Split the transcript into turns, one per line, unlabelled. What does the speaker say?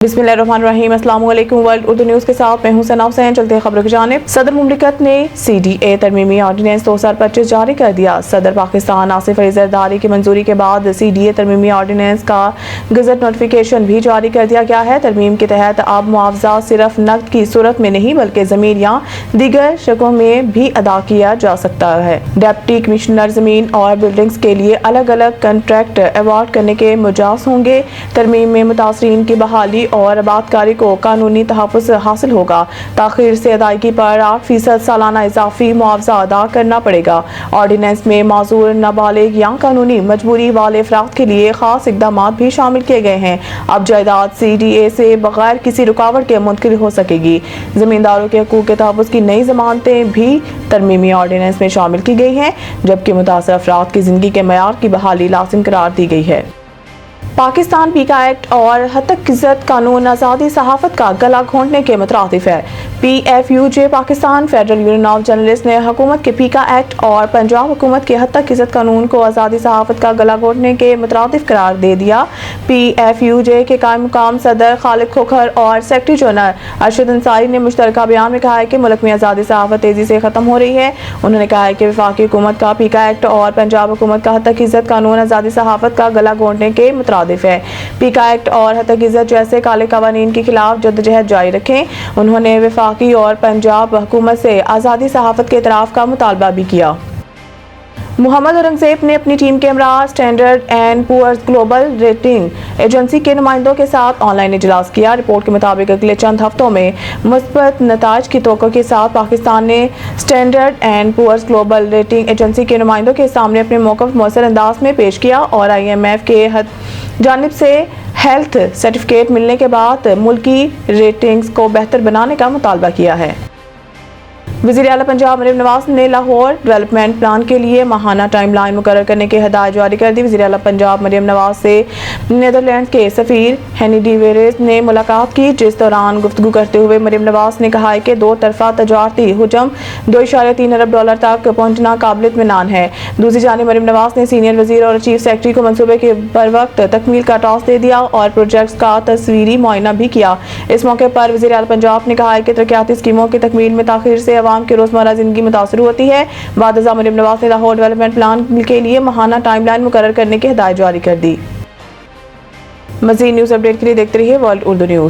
बिस्मिल्लाहिर्रहमानिर्रहीम। अस्सलाम वालेकुम। वर्ल्ड उर्दू न्यूज़ के साथ मैं हूं सना हुसैन। चलते हैं खबरों की जानिब। सदर मुमलिकत ने CDA तरमीमी ऑर्डिनेंस 2025 जारी कर दिया। सदर पाकिस्तान आसिफ अली जरदारी की मंजूरी के बाद CDA तरमीमी ऑर्डिनेंस का गजट नोटिफिकेशन भी जारी कर दिया गया है। तरमीम के तहत अब मुआवजा सिर्फ नकद की सूरत में नहीं बल्कि ज़मीन या दीगर शक्लों में भी अदा किया जा सकता है। डिप्टी कमिश्नर ज़मीन और बिल्डिंग्स के लिए अलग अलग कंट्रैक्ट अवार्ड करने के मुजाज होंगे। तरमीम में मुतासरीन की बहाली और आबादकारी को कानूनी तहफ़्फ़ुज़ हासिल होगा। ताख़ीर से अदायगी पर 8% सालाना इजाफी मुआवजा अदा करना पड़ेगा। ऑर्डिनेंस में माज़ूर नाबालिग या कानूनी मजबूरी वाले अफराद के लिए खास इक़दामात भी शामिल किए गए हैं। अब जायदाद CDA से बगैर किसी रुकावट के मुंतकिल हो सकेगी। ज़मींदारों के हकूक़ के तहफ़्फ़ुज़ की नई ज़मानतें भी तरमीमी ऑर्डिनेंस में शामिल की गई हैं, जबकि मुतासर अफराद की ज़िंदगी के मयार की बहाली लाज़िम करार दी गई है। पाकिस्तान पीका एक्ट और हतक-इज़्ज़त कानून आज़ादी सहाफ़त का गला घोंटने के मुतरादिफ है। PFUJ Pakistan federal union of journalist ने हुकूमत के पीका एक्ट और पंजाब हुकूमत के हतक-इज़्ज़त कानून को आज़ादी सहाफ़त का गला घोंटने के मुतरादिफ करार दे दिया। PFUJ के कायम मुकाम सदर खालिद खोखर और सेक्रेटरी जनरल अरशद अंसारी ने मुश्तरका बयान में कहा है कि मुल्क में आज़ादी सहाफ़त तेज़ी से ख़त्म हो रही है। उन्होंने कहा है कि वफाकी हुकूमत का पीका एक्ट और पंजाब हुकूमत का हतक-इज़्ज़त कानून आज़ादी सहाफ़त का गला घोंटने के मुतरादिफ है। पीका एक्ट और हतक-इज़्ज़त जैसे काले कानून के खिलाफ जद्दोजहद जारी रखें। उन्होंने वफाकी और पंजाब हुकूमत से आज़ादी सहाफ़त के इतराफ़ का मुतालबा भी किया। मोहम्मद औरंगज़ेब ने अपनी टीम के हमरा Standard and Poor's global rating agency के नुमाइंदों के साथ ऑनलाइन इजलास किया। रिपोर्ट के मुताबिक अगले चंद हफ्तों में मुस्बत नताइज की तवक्को के साथ पाकिस्तान ने Standard and Poor's global rating agency के नुमाइंदों के सामने अपने मौक़िफ़ मौसर अंदाज में पेश किया और IMF के जानिब से हेल्थ सर्टिफिकेट मिलने के बाद मुल्की रेटिंग्स को बेहतर बनाने का मुतालबा किया है। वज़ीर आला पंजाब मरीम नवाज ने लाहौर डेवलपमेंट प्लान के लिए माहाना टाइम लाइन मुकर्रर करने की हिदायत जारी कर दी। वज़ीर आला पंजाब मरीम नवाज से नीदरलैंड के सफ़ीर हेनी डी वेरेस ने मुलाकात की, जिस दौरान गुफ्तगू करते हुए मरीम नवाज ने कहा है कि दो तरफा तजारती हुजम $2.3 अरब तक पहुँचना काबिल इत्मीनान है। दूसरी जानिब मरीम नवाज ने सीनियर वज़ीर और चीफ सेक्रेटरी को मनसूबे के बर वक्त तकमील का टास्क दे दिया और प्रोजेक्ट्स का तस्वीरी मुआयना भी किया। इस मौके पर वज़ीर आला पंजाब ने कहा है कि तरक्याती स्कीमों की तकमील में ताख़ीर से की रोजमर्रा जिंदगी मुतासर होती है। बाद मरीम नवाज ने लाहौर डेवलपमेंट प्लान के लिए माहाना टाइमलाइन मुकर्रर करने की हिदायत जारी कर दी। मज़ीद न्यूज़ अपडेट के लिए देखते रहिए वर्ल्ड उर्दू न्यूज़।